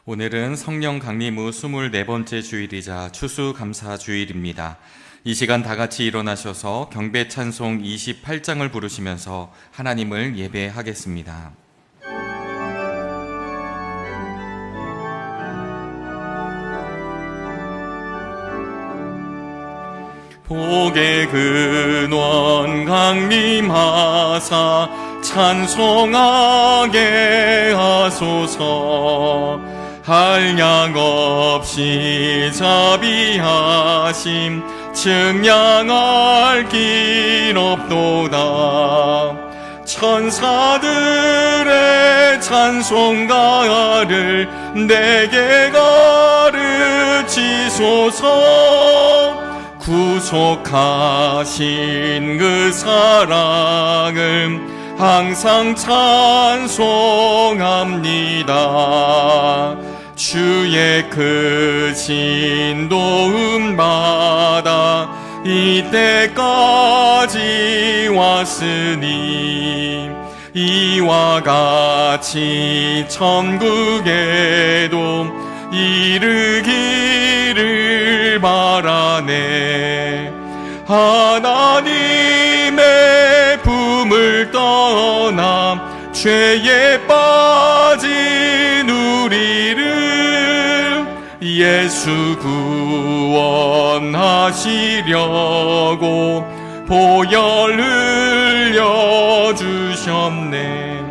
오늘은 성령 강림 후 24번째 주일이자 추수감사 주일입니다. 이 시간 다 같이 일어나셔서 경배 찬송 28장을 부르시면서 하나님을 예배하겠습니다. 복의 근원 강림하사 찬송하게 하소서. 한량 없이 자비하심 증량할 길 없도다. 천사들의 찬송가를 내게 가르치소서. 구속하신 그 사랑을 항상 찬송합니다. 주의 크신 도움 받아 이때까지 왔으니 이와 같이 천국에도 이르기를 바라네. 하나님의 품을 떠나 죄에 빠진 우리를 예수 구원하시려고 보혈 흘려주셨네.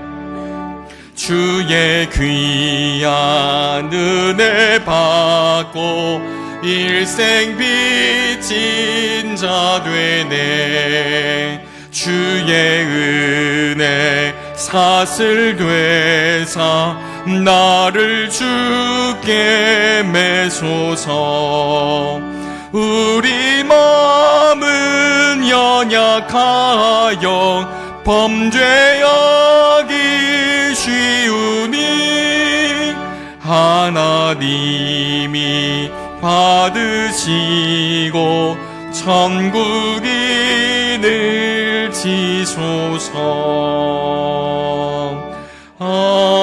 주의 귀한 은혜 받고 일생 빚진 자 되네. 주의 은혜 사슬 되사 나를 주께 매소서. 우리 마음은 연약하여 범죄하기 쉬우니 하나님이 받으시고 천국인을 지소서. 아멘.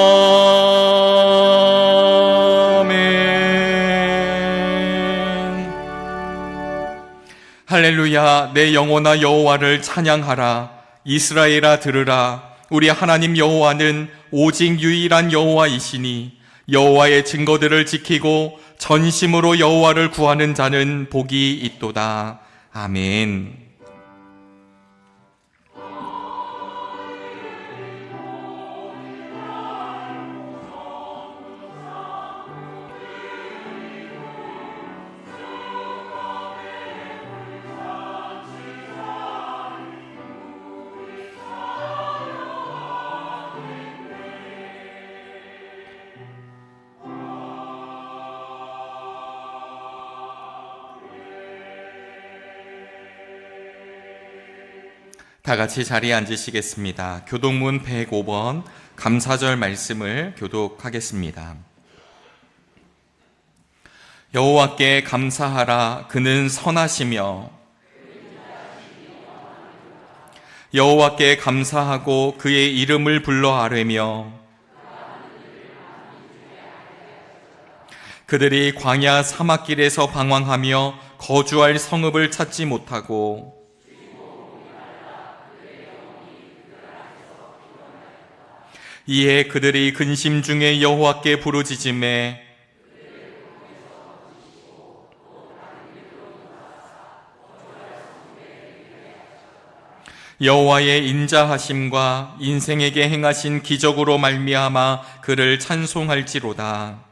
할렐루야. 내 영혼아 여호와를 찬양하라. 이스라엘아 들으라. 우리 하나님 여호와는 오직 유일한 여호와이시니 여호와의 증거들을 지키고 전심으로 여호와를 구하는 자는 복이 있도다. 아멘. 다 같이 자리에 앉으시겠습니다. 교독문 105번 감사절 말씀을 교독하겠습니다. 여호와께 감사하라. 그는 선하시며 여호와께 감사하고 그의 이름을 불러 아뢰며 그들이 광야 사막길에서 방황하며 거주할 성읍을 찾지 못하고 이에 그들이 근심 중에 여호와께 부르짖음에 여호와의 인자하심과 인생에게 행하신 기적으로 말미암아 그를 찬송할지로다.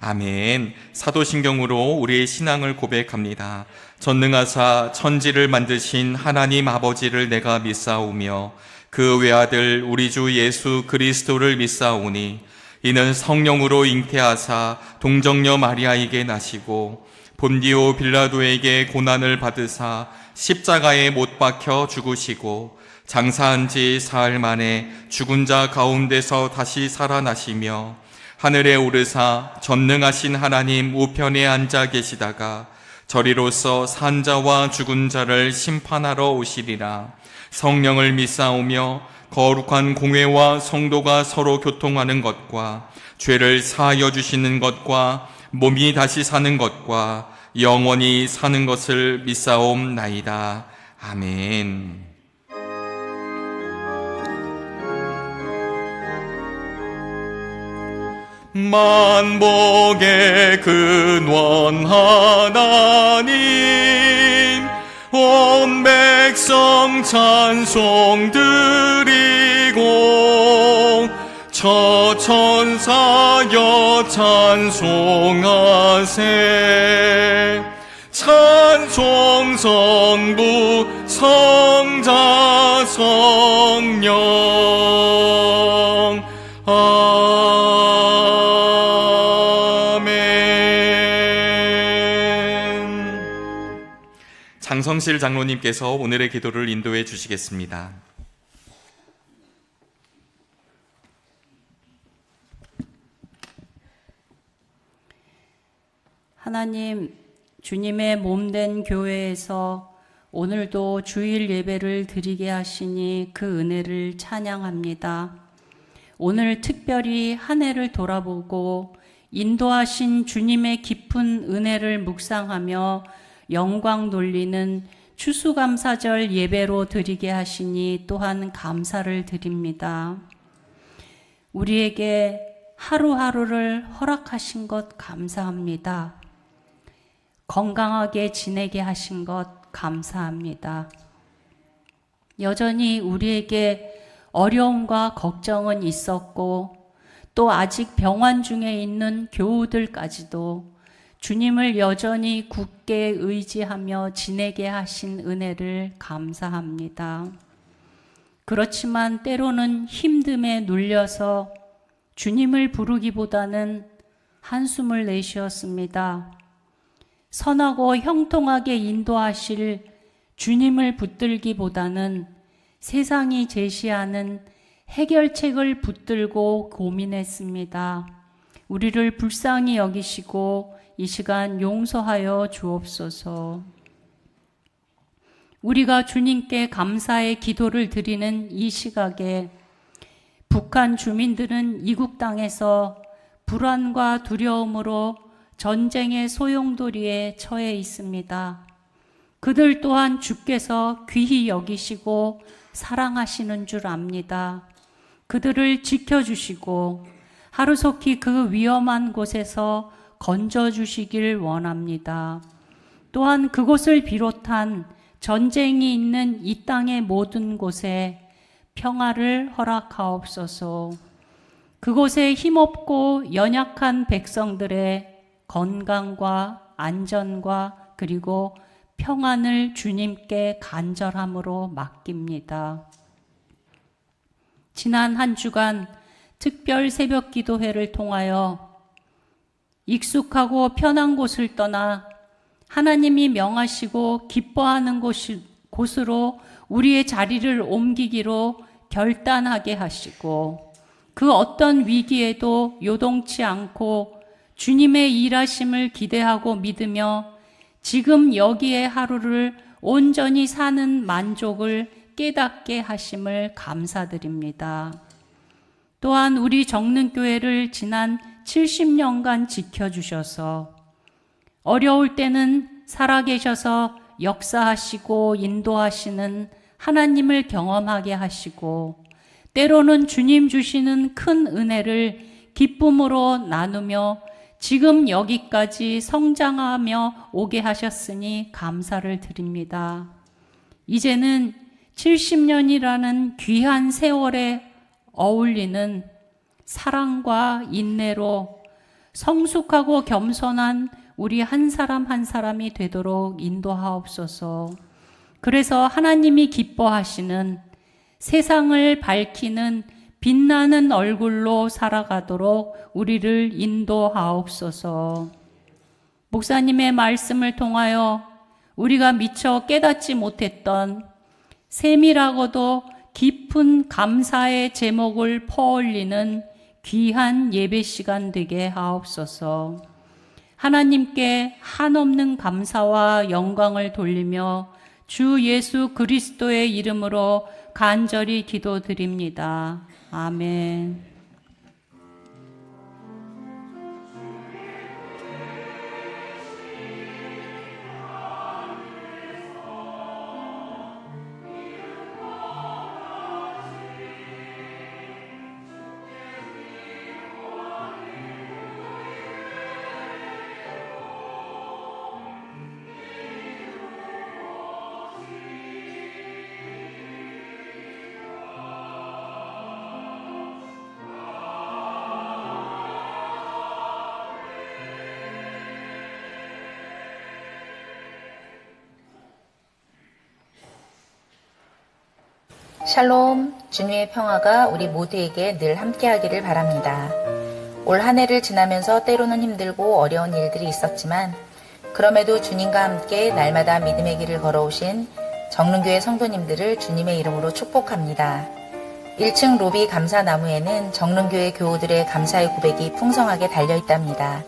아멘. 사도신경으로 우리의 신앙을 고백합니다. 전능하사 천지를 만드신 하나님 아버지를 내가 믿사오며 그 외아들 우리 주 예수 그리스도를 믿사오니 이는 성령으로 잉태하사 동정녀 마리아에게 나시고 본디오 빌라도에게 고난을 받으사 십자가에 못 박혀 죽으시고 장사한 지 사흘 만에 죽은 자 가운데서 다시 살아나시며 하늘에 오르사 전능하신 하나님 우편에 앉아 계시다가 저리로서 산자와 죽은 자를 심판하러 오시리라. 성령을 믿사오며 거룩한 공회와 성도가 서로 교통하는 것과 죄를 사하여 주시는 것과 몸이 다시 사는 것과 영원히 사는 것을 믿사옵나이다. 아멘. 만복의 근원 하나님, 온 백성 찬송 드리고 천사여 찬송하세. 찬송 성부 성자 성령. 장성실 장로님께서 오늘의 기도를 인도해 주시겠습니다. 하나님, 주님의 몸된 교회에서 오늘도 주일 예배를 드리게 하시니 그 은혜를 찬양합니다. 오늘 특별히 한 해를 돌아보고 인도하신 주님의 깊은 은혜를 묵상하며 영광 돌리는 추수감사절 예배로 드리게 하시니 또한 감사를 드립니다. 우리에게 하루하루를 허락하신 것 감사합니다. 건강하게 지내게 하신 것 감사합니다. 여전히 우리에게 어려움과 걱정은 있었고 또 아직 병환 중에 있는 교우들까지도 주님을 여전히 굳게 의지하며 지내게 하신 은혜를 감사합니다. 그렇지만 때로는 힘듦에 눌려서 주님을 부르기보다는 한숨을 내쉬었습니다. 선하고 형통하게 인도하실 주님을 붙들기보다는 세상이 제시하는 해결책을 붙들고 고민했습니다. 우리를 불쌍히 여기시고 이 시간 용서하여 주옵소서. 우리가 주님께 감사의 기도를 드리는 이 시각에 북한 주민들은 이국 땅에서 불안과 두려움으로 전쟁의 소용돌이에 처해 있습니다. 그들 또한 주께서 귀히 여기시고 사랑하시는 줄 압니다. 그들을 지켜주시고 하루속히 그 위험한 곳에서 건져주시길 원합니다. 또한 그곳을 비롯한 전쟁이 있는 이 땅의 모든 곳에 평화를 허락하옵소서. 그곳에 힘없고 연약한 백성들의 건강과 안전과 그리고 평안을 주님께 간절함으로 맡깁니다. 지난 한 주간 특별 새벽 기도회를 통하여 익숙하고 편한 곳을 떠나 하나님이 명하시고 기뻐하는 곳으로 우리의 자리를 옮기기로 결단하게 하시고 그 어떤 위기에도 요동치 않고 주님의 일하심을 기대하고 믿으며 지금 여기에 하루를 온전히 사는 만족을 깨닫게 하심을 감사드립니다. 또한 우리 정릉교회를 지난 70년간 지켜주셔서 어려울 때는 살아계셔서 역사하시고 인도하시는 하나님을 경험하게 하시고 때로는 주님 주시는 큰 은혜를 기쁨으로 나누며 지금 여기까지 성장하며 오게 하셨으니 감사를 드립니다. 이제는 70년이라는 귀한 세월에 어울리는 사랑과 인내로 성숙하고 겸손한 우리 한 사람 한 사람이 되도록 인도하옵소서. 그래서 하나님이 기뻐하시는 세상을 밝히는 빛나는 얼굴로 살아가도록 우리를 인도하옵소서. 목사님의 말씀을 통하여 우리가 미처 깨닫지 못했던 세밀하고도 깊은 감사의 제목을 퍼올리는 귀한 예배 시간 되게 하옵소서. 하나님께 한없는 감사와 영광을 돌리며 주 예수 그리스도의 이름으로 간절히 기도드립니다. 아멘. 샬롬, 주님의 평화가 우리 모두에게 늘 함께하기를 바랍니다. 올 한 해를 지나면서 때로는 힘들고 어려운 일들이 있었지만 그럼에도 주님과 함께 날마다 믿음의 길을 걸어오신 정릉교회 성도님들을 주님의 이름으로 축복합니다. 1층 로비 감사나무에는 정릉교회 교우들의 감사의 고백이 풍성하게 달려있답니다.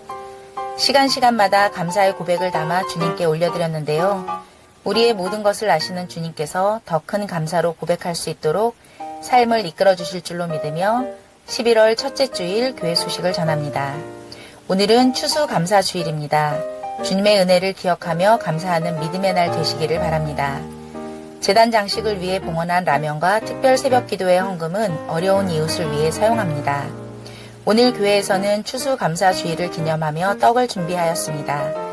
시간마다 감사의 고백을 담아 주님께 올려드렸는데요. 우리의 모든 것을 아시는 주님께서 더 큰 감사로 고백할 수 있도록 삶을 이끌어 주실 줄로 믿으며 11월 첫째 주일 교회 소식을 전합니다. 오늘은 추수감사주일입니다. 주님의 은혜를 기억하며 감사하는 믿음의 날 되시기를 바랍니다. 제단 장식을 위해 봉헌한 라면과 특별 새벽 기도의 헌금은 어려운 이웃을 위해 사용합니다. 오늘 교회에서는 추수감사주일을 기념하며 떡을 준비하였습니다.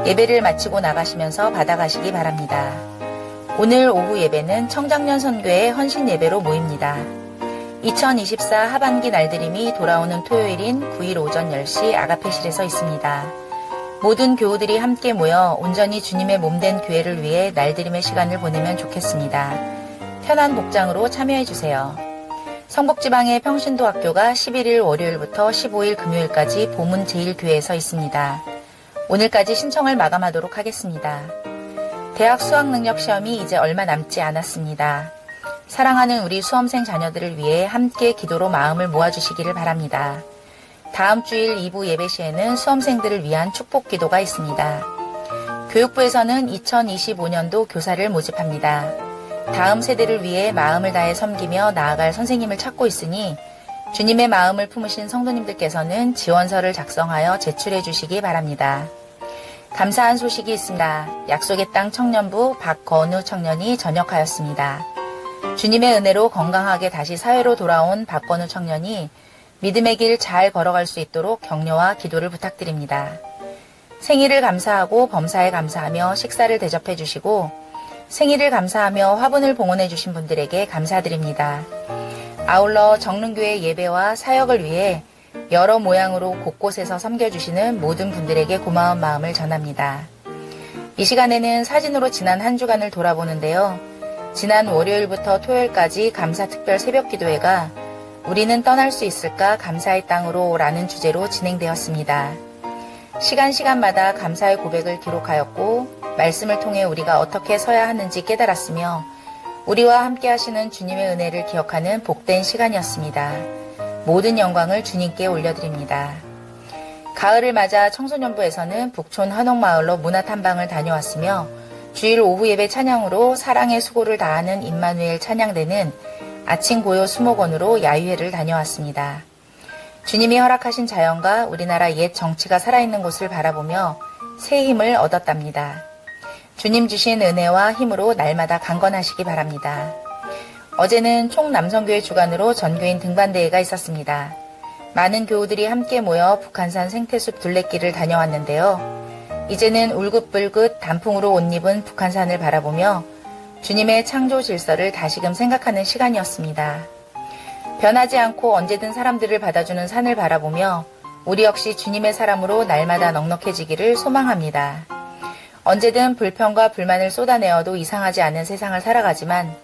예배를 마치고 나가시면서 받아가시기 바랍니다. 오늘 오후 예배는 청장년 선교회 헌신 예배로 모입니다. 2024 하반기 날들임이 돌아오는 토요일인 9일 오전 10시 아가페실에서 있습니다. 모든 교우들이 함께 모여 온전히 주님의 몸된 교회를 위해 날들임의 시간을 보내면 좋겠습니다. 편한 복장으로 참여해주세요. 성북지방의 평신도학교가 11일 월요일부터 15일 금요일까지 보문 제1교회에서 있습니다. 오늘까지 신청을 마감하도록 하겠습니다. 대학 수학능력시험이 이제 얼마 남지 않았습니다. 사랑하는 우리 수험생 자녀들을 위해 함께 기도로 마음을 모아주시기를 바랍니다. 다음 주일 2부 예배 시에는 수험생들을 위한 축복 기도가 있습니다. 교육부에서는 2025년도 교사를 모집합니다. 다음 세대를 위해 마음을 다해 섬기며 나아갈 선생님을 찾고 있으니 주님의 마음을 품으신 성도님들께서는 지원서를 작성하여 제출해 주시기 바랍니다. 감사한 소식이 있습니다. 약속의 땅 청년부 박건우 청년이 전역하였습니다. 주님의 은혜로 건강하게 다시 사회로 돌아온 박건우 청년이 믿음의 길 잘 걸어갈 수 있도록 격려와 기도를 부탁드립니다. 생일을 감사하고 범사에 감사하며 식사를 대접해 주시고 생일을 감사하며 화분을 봉헌해 주신 분들에게 감사드립니다. 아울러 정릉교회 예배와 사역을 위해 여러 모양으로 곳곳에서 섬겨주시는 모든 분들에게 고마운 마음을 전합니다. 이 시간에는 사진으로 지난 한 주간을 돌아보는데요. 지난 월요일부터 토요일까지 감사특별 새벽기도회가 우리는 떠날 수 있을까 감사의 땅으로 라는 주제로 진행되었습니다. 시간마다 감사의 고백을 기록하였고 말씀을 통해 우리가 어떻게 서야 하는지 깨달았으며 우리와 함께 하시는 주님의 은혜를 기억하는 복된 시간이었습니다. 모든 영광을 주님께 올려드립니다. 가을을 맞아 청소년부에서는 북촌 한옥마을로 문화탐방을 다녀왔으며 주일 오후 예배 찬양으로 사랑의 수고를 다하는 임마누엘 찬양대는 아침 고요 수목원으로 야유회를 다녀왔습니다. 주님이 허락하신 자연과 우리나라 옛 정치가 살아있는 곳을 바라보며 새 힘을 얻었답니다. 주님 주신 은혜와 힘으로 날마다 강건하시기 바랍니다. 어제는 총남성교회 주관으로 전교인 등반대회가 있었습니다. 많은 교우들이 함께 모여 북한산 생태숲 둘레길을 다녀왔는데요. 이제는 울긋불긋 단풍으로 옷 입은 북한산을 바라보며 주님의 창조 질서를 다시금 생각하는 시간이었습니다. 변하지 않고 언제든 사람들을 받아주는 산을 바라보며 우리 역시 주님의 사람으로 날마다 넉넉해지기를 소망합니다. 언제든 불평과 불만을 쏟아내어도 이상하지 않은 세상을 살아가지만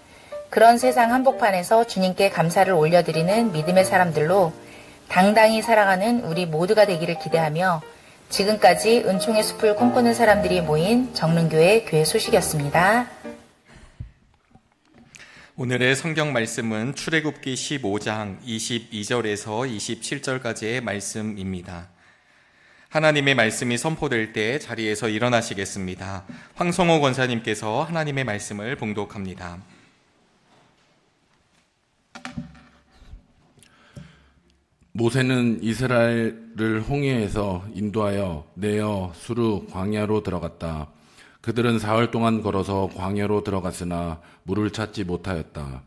그런 세상 한복판에서 주님께 감사를 올려드리는 믿음의 사람들로 당당히 살아가는 우리 모두가 되기를 기대하며 지금까지 은총의 숲을 꿈꾸는 사람들이 모인 정릉교회 교회 소식이었습니다. 오늘의 성경 말씀은 출애굽기 15장 22절에서 27절까지의 말씀입니다. 하나님의 말씀이 선포될 때 자리에서 일어나시겠습니다. 황성호 권사님께서 하나님의 말씀을 봉독합니다. 모세는 이스라엘을 홍해에서 인도하여 내어 수르 광야로 들어갔다. 그들은 사흘 동안 걸어서 광야로 들어갔으나 물을 찾지 못하였다.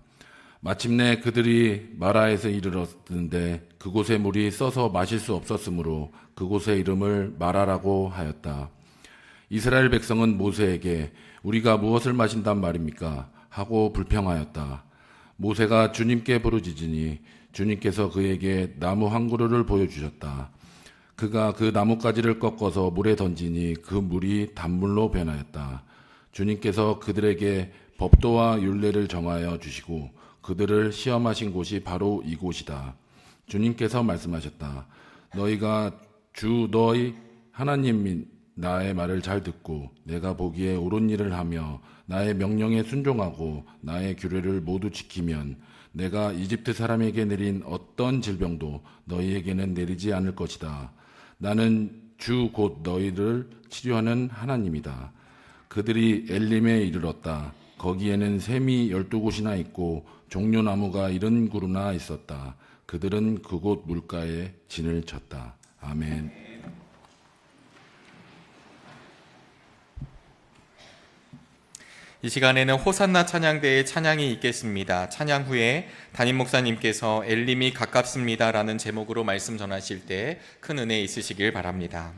마침내 그들이 마라에서 이르렀는데 그곳의 물이 써서 마실 수 없었으므로 그곳의 이름을 마라라고 하였다. 이스라엘 백성은 모세에게 우리가 무엇을 마신단 말입니까? 하고 불평하였다. 모세가 주님께 부르짖으니 주님께서 그에게 나무 한 그루를 보여주셨다. 그가 그 나뭇가지를 꺾어서 물에 던지니 그 물이 단물로 변하였다. 주님께서 그들에게 법도와 율례를 정하여 주시고 그들을 시험하신 곳이 바로 이곳이다. 주님께서 말씀하셨다. 너희가 주 너희 하나님 나의 말을 잘 듣고 내가 보기에 옳은 일을 하며 나의 명령에 순종하고 나의 규례를 모두 지키면 내가 이집트 사람에게 내린 어떤 질병도 너희에게는 내리지 않을 것이다. 나는 주 곧 너희를 치료하는 하나님이다. 그들이 엘림에 이르렀다. 거기에는 샘이 12곳이나 있고 종려나무가 70그루나 있었다. 그들은 그곳 물가에 진을 쳤다. 아멘. 이 시간에는 호산나 찬양대의 찬양이 있겠습니다. 찬양 후에 담임 목사님께서 엘림이 가깝습니다라는 제목으로 말씀 전하실 때 큰 은혜 있으시길 바랍니다.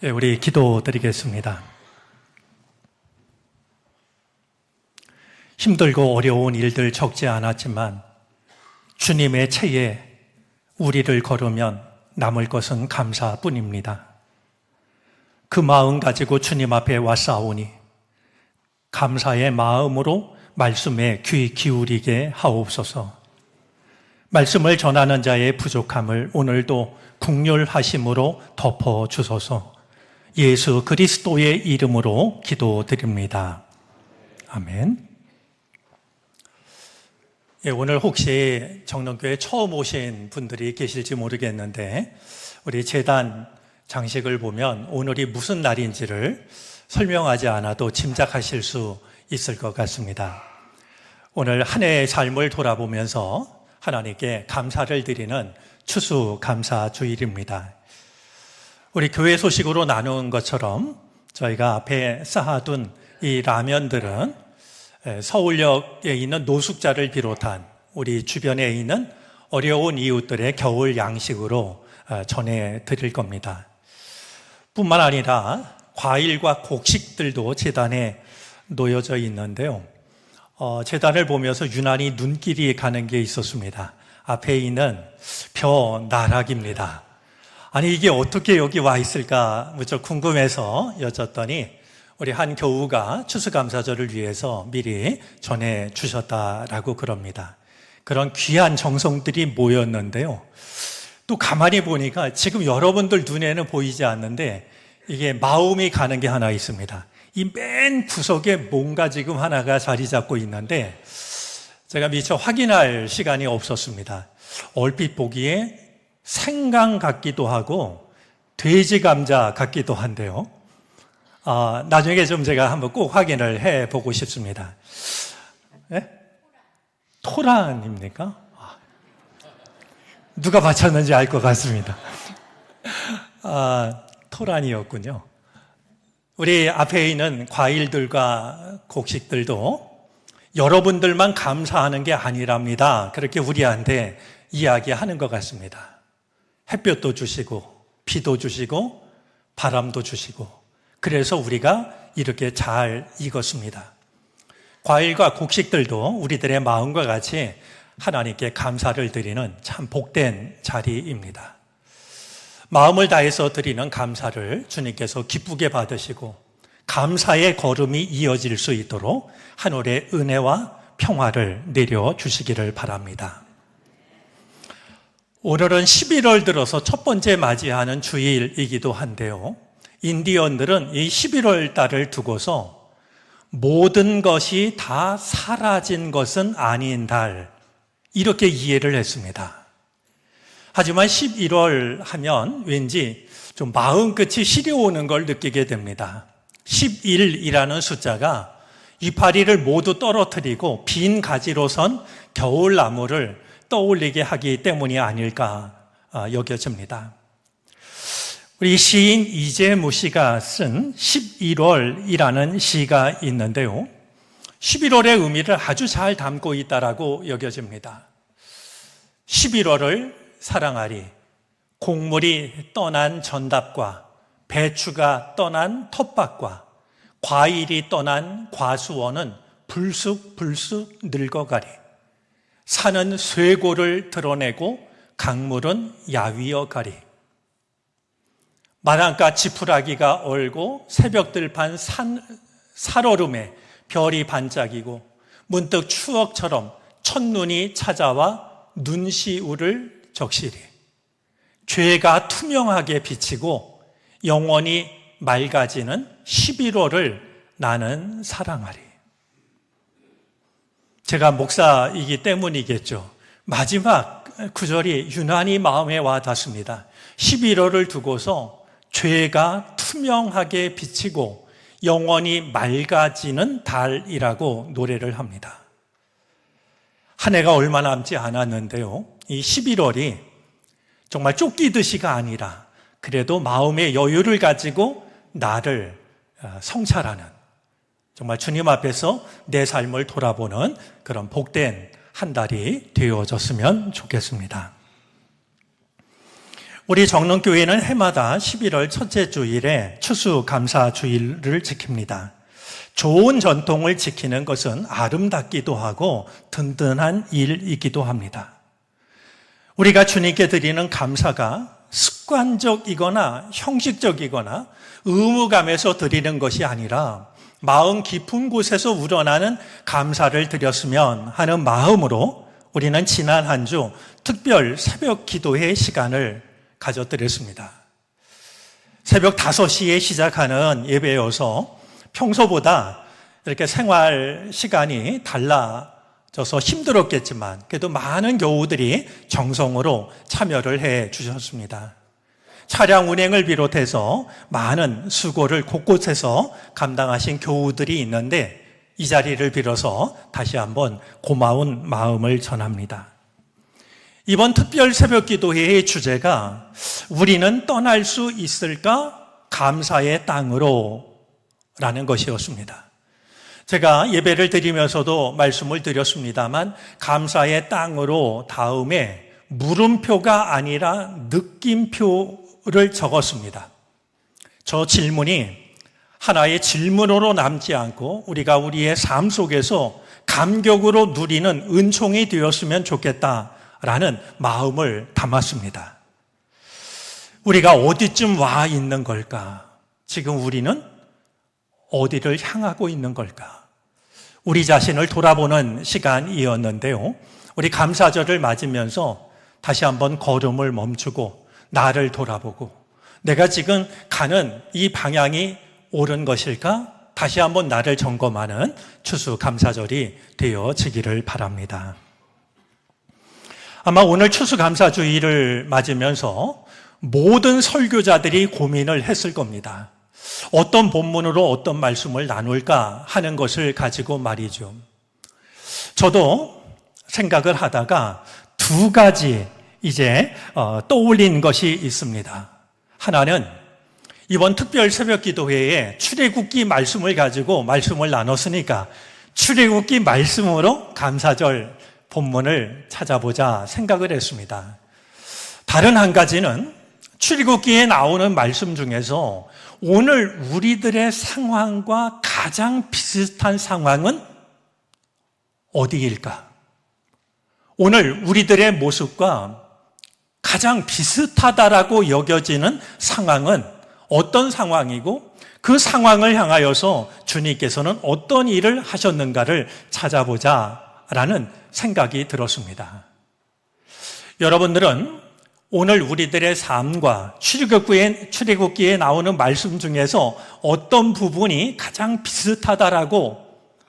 우리 기도드리겠습니다. 힘들고 어려운 일들 적지 않았지만 주님의 채에 우리를 걸으면 남을 것은 감사뿐입니다. 그 마음 가지고 주님 앞에 왔사오니 감사의 마음으로 말씀에 귀 기울이게 하옵소서. 말씀을 전하는 자의 부족함을 오늘도 긍휼하심으로 덮어주소서. 예수 그리스도의 이름으로 기도드립니다. 아멘. 예, 오늘 혹시 정릉교회 처음 오신 분들이 계실지 모르겠는데 우리 제단 장식을 보면 오늘이 무슨 날인지를 설명하지 않아도 짐작하실 수 있을 것 같습니다. 오늘 한 해의 삶을 돌아보면서 하나님께 감사를 드리는 추수감사주일입니다. 우리 교회 소식으로 나눈 것처럼 저희가 앞에 쌓아둔 이 라면들은 서울역에 있는 노숙자를 비롯한 우리 주변에 있는 어려운 이웃들의 겨울 양식으로 전해드릴 겁니다. 뿐만 아니라 과일과 곡식들도 재단에 놓여져 있는데요. 재단을 보면서 유난히 눈길이 가는 게 있었습니다. 앞에 있는 벼 나락입니다. 아니 이게 어떻게 여기 와 있을까 무척 궁금해서 여쭸더니 우리 한 교우가 추수감사절을 위해서 미리 전해주셨다라고 그럽니다. 그런 귀한 정성들이 모였는데요. 또 가만히 보니까 지금 여러분들 눈에는 보이지 않는데 이게 마음이 가는 게 하나 있습니다. 이 맨 구석에 뭔가 지금 하나가 자리 잡고 있는데 제가 미처 확인할 시간이 없었습니다. 얼핏 보기에 생강 같기도 하고 돼지 감자 같기도 한데요. 나중에 좀 제가 한번 꼭 확인을 해보고 싶습니다. 네? 토란입니까? 누가 맞췄는지 알 것 같습니다. 토란이었군요. 우리 앞에 있는 과일들과 곡식들도 여러분들만 감사하는 게 아니랍니다. 그렇게 우리한테 이야기하는 것 같습니다. 햇볕도 주시고 비도 주시고 바람도 주시고 그래서 우리가 이렇게 잘 익었습니다. 과일과 곡식들도 우리들의 마음과 같이 하나님께 감사를 드리는 참 복된 자리입니다. 마음을 다해서 드리는 감사를 주님께서 기쁘게 받으시고 감사의 걸음이 이어질 수 있도록 하늘의 은혜와 평화를 내려주시기를 바랍니다. 오늘은 11월 들어서 첫 번째 맞이하는 주일이기도 한데요. 인디언들은 이 11월 달을 두고서 모든 것이 다 사라진 것은 아닌 달 이렇게 이해를 했습니다. 하지만 11월 하면 왠지 좀 마음 끝이 시려오는 걸 느끼게 됩니다. 11이라는 숫자가 이파리를 모두 떨어뜨리고 빈 가지로 선 겨울나무를 떠올리게 하기 때문이 아닐까 여겨집니다. 우리 시인 이재무 씨가 쓴 11월이라는 시가 있는데요. 11월의 의미를 아주 잘 담고 있다라고 여겨집니다. 11월을 사랑하리. 곡물이 떠난 전답과 배추가 떠난 텃밭과 과일이 떠난 과수원은 불쑥불쑥 늙어가리. 산은 쇠고를 드러내고 강물은 야위어 가리. 마당가 지푸라기가 얼고 새벽들판 살얼음에 별이 반짝이고 문득 추억처럼 첫눈이 찾아와 눈시울을 적시리. 죄가 투명하게 비치고 영원히 맑아지는 11월을 나는 사랑하리. 제가 목사이기 때문이겠죠. 마지막 구절이 유난히 마음에 와 닿습니다. 11월을 두고서 죄가 투명하게 비치고 영원히 맑아지는 달이라고 노래를 합니다. 한 해가 얼마 남지 않았는데요. 이 11월이 정말 쫓기듯이가 아니라 그래도 마음의 여유를 가지고 나를 성찰하는 정말 주님 앞에서 내 삶을 돌아보는 그런 복된 한 달이 되어졌으면 좋겠습니다. 우리 정릉교회는 해마다 11월 첫째 주일에 추수감사주일을 지킵니다. 좋은 전통을 지키는 것은 아름답기도 하고 든든한 일이기도 합니다. 우리가 주님께 드리는 감사가 습관적이거나 형식적이거나 의무감에서 드리는 것이 아니라 마음 깊은 곳에서 우러나는 감사를 드렸으면 하는 마음으로 우리는 지난 한 주 특별 새벽 기도회 시간을 가져드렸습니다. 새벽 5시에 시작하는 예배여서 평소보다 이렇게 생활 시간이 달라져서 힘들었겠지만 그래도 많은 교우들이 정성으로 참여를 해 주셨습니다. 차량 운행을 비롯해서 많은 수고를 곳곳에서 감당하신 교우들이 있는데 이 자리를 빌어서 다시 한번 고마운 마음을 전합니다. 이번 특별 새벽 기도회의 주제가 우리는 떠날 수 있을까? 감사의 땅으로 라는 것이었습니다. 제가 예배를 드리면서도 말씀을 드렸습니다만 감사의 땅으로 다음에 물음표가 아니라 느낌표를 적었습니다. 저 질문이 하나의 질문으로 남지 않고 우리가 우리의 삶 속에서 감격으로 누리는 은총이 되었으면 좋겠다라는 마음을 담았습니다. 우리가 어디쯤 와 있는 걸까? 지금 우리는 어디를 향하고 있는 걸까? 우리 자신을 돌아보는 시간이었는데요. 우리 감사절을 맞으면서 다시 한번 걸음을 멈추고 나를 돌아보고 내가 지금 가는 이 방향이 옳은 것일까? 다시 한번 나를 점검하는 추수감사절이 되어지기를 바랍니다. 아마 오늘 추수감사주의를 맞으면서 모든 설교자들이 고민을 했을 겁니다. 어떤 본문으로 어떤 말씀을 나눌까 하는 것을 가지고 말이죠. 저도 생각을 하다가 두 가지 이제 떠올린 것이 있습니다. 하나는 이번 특별 새벽 기도회에 출애굽기 말씀을 가지고 말씀을 나눴으니까 출애굽기 말씀으로 감사절 본문을 찾아보자 생각을 했습니다. 다른 한 가지는 출애굽기에 나오는 말씀 중에서 오늘 우리들의 상황과 가장 비슷한 상황은 어디일까? 오늘 우리들의 모습과 가장 비슷하다라고 여겨지는 상황은 어떤 상황이고 그 상황을 향하여서 주님께서는 어떤 일을 하셨는가를 찾아보자라는 생각이 들었습니다. 여러분들은 오늘 우리들의 삶과 출애굽기에 나오는 말씀 중에서 어떤 부분이 가장 비슷하다라고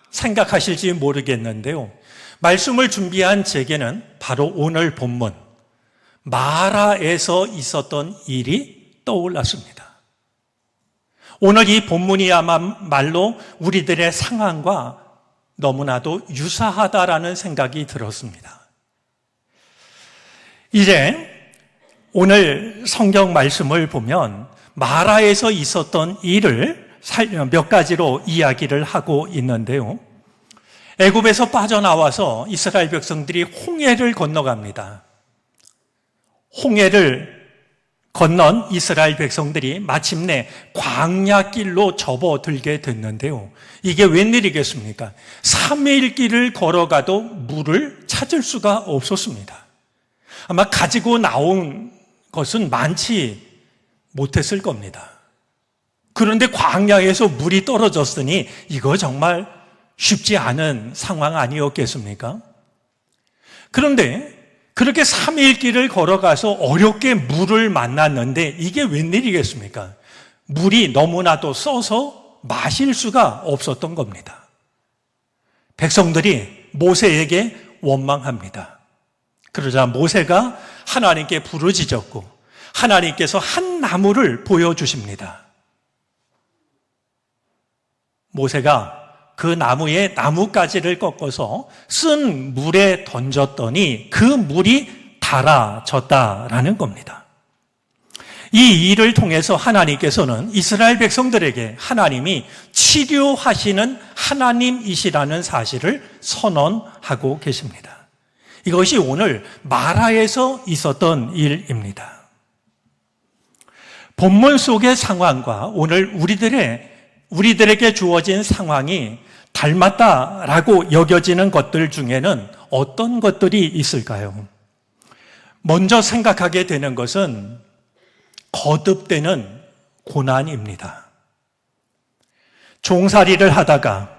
생각하실지 모르겠는데요. 말씀을 준비한 제게는 바로 오늘 본문 마라에서 있었던 일이 떠올랐습니다. 오늘 이 본문이야말로 우리들의 상황과 너무나도 유사하다라는 생각이 들었습니다. 이제 오늘 성경 말씀을 보면 마라에서 있었던 일을 몇 가지로 이야기를 하고 있는데요. 애굽에서 빠져나와서 이스라엘 백성들이 홍해를 건너갑니다. 홍해를 건넌 이스라엘 백성들이 마침내 광야길로 접어들게 됐는데요. 이게 웬일이겠습니까? 3일 길을 걸어가도 물을 찾을 수가 없었습니다. 아마 가지고 나온 것은 많지 못했을 겁니다. 그런데 광야에서 물이 떨어졌으니 이거 정말 쉽지 않은 상황 아니었겠습니까? 그런데 그렇게 3일 길을 걸어가서 어렵게 물을 만났는데 이게 웬일이겠습니까? 물이 너무나도 써서 마실 수가 없었던 겁니다. 백성들이 모세에게 원망합니다. 그러자 모세가 하나님께 부르짖었고 하나님께서 한 나무를 보여주십니다. 모세가 그 나무의 나뭇가지를 꺾어서 쓴 물에 던졌더니 그 물이 달아졌다라는 겁니다. 이 일을 통해서 하나님께서는 이스라엘 백성들에게 하나님이 치료하시는 하나님이시라는 사실을 선언하고 계십니다. 이것이 오늘 마라에서 있었던 일입니다. 본문 속의 상황과 오늘 우리들에게 주어진 상황이 닮았다라고 여겨지는 것들 중에는 어떤 것들이 있을까요? 먼저 생각하게 되는 것은 거듭되는 고난입니다. 종살이를 하다가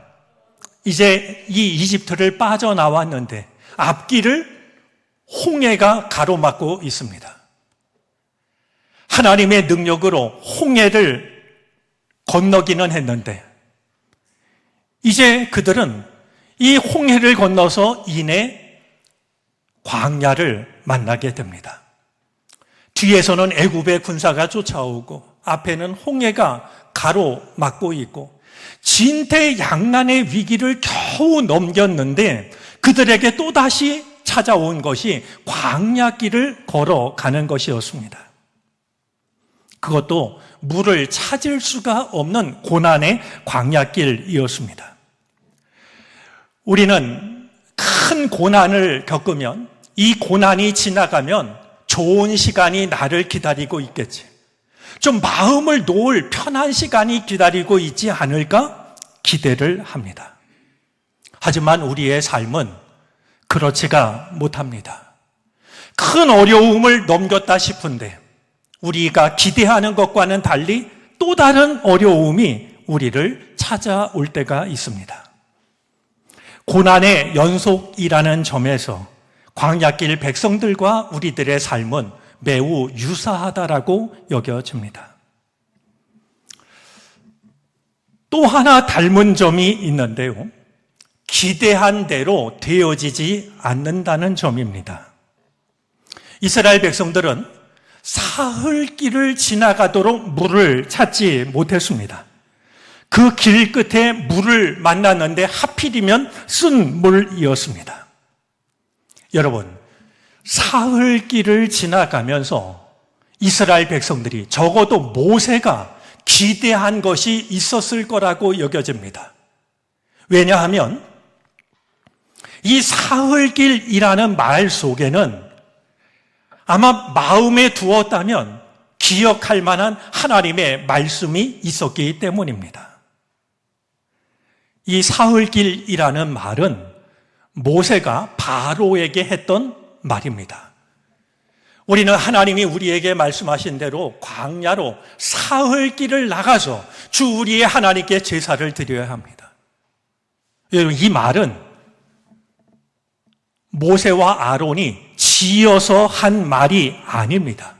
이제 이 이집트를 빠져나왔는데 앞길을 홍해가 가로막고 있습니다. 하나님의 능력으로 홍해를 건너기는 했는데 이제 그들은 이 홍해를 건너서 이내 광야를 만나게 됩니다. 뒤에서는 애굽의 군사가 쫓아오고 앞에는 홍해가 가로막고 있고 진퇴양난의 위기를 겨우 넘겼는데 그들에게 또다시 찾아온 것이 광야길을 걸어가는 것이었습니다. 그것도 물을 찾을 수가 없는 고난의 광야길이었습니다. 우리는 큰 고난을 겪으면 이 고난이 지나가면 좋은 시간이 나를 기다리고 있겠지. 좀 마음을 놓을 편한 시간이 기다리고 있지 않을까 기대를 합니다. 하지만 우리의 삶은 그렇지가 못합니다. 큰 어려움을 넘겼다 싶은데 우리가 기대하는 것과는 달리 또 다른 어려움이 우리를 찾아올 때가 있습니다. 고난의 연속이라는 점에서 광야길 백성들과 우리들의 삶은 매우 유사하다라고 여겨집니다. 또 하나 닮은 점이 있는데요. 기대한 대로 되어지지 않는다는 점입니다. 이스라엘 백성들은 사흘길을 지나가도록 물을 찾지 못했습니다. 그 길 끝에 물을 만났는데 하필이면 쓴 물이었습니다. 여러분, 사흘길을 지나가면서 이스라엘 백성들이 적어도 모세가 기대한 것이 있었을 거라고 여겨집니다. 왜냐하면 이 사흘길이라는 말 속에는 아마 마음에 두었다면 기억할 만한 하나님의 말씀이 있었기 때문입니다. 이 사흘길이라는 말은 모세가 바로에게 했던 말입니다. 우리는 하나님이 우리에게 말씀하신 대로 광야로 사흘길을 나가서 주 우리의 하나님께 제사를 드려야 합니다. 여러분, 이 말은 모세와 아론이 지어서 한 말이 아닙니다.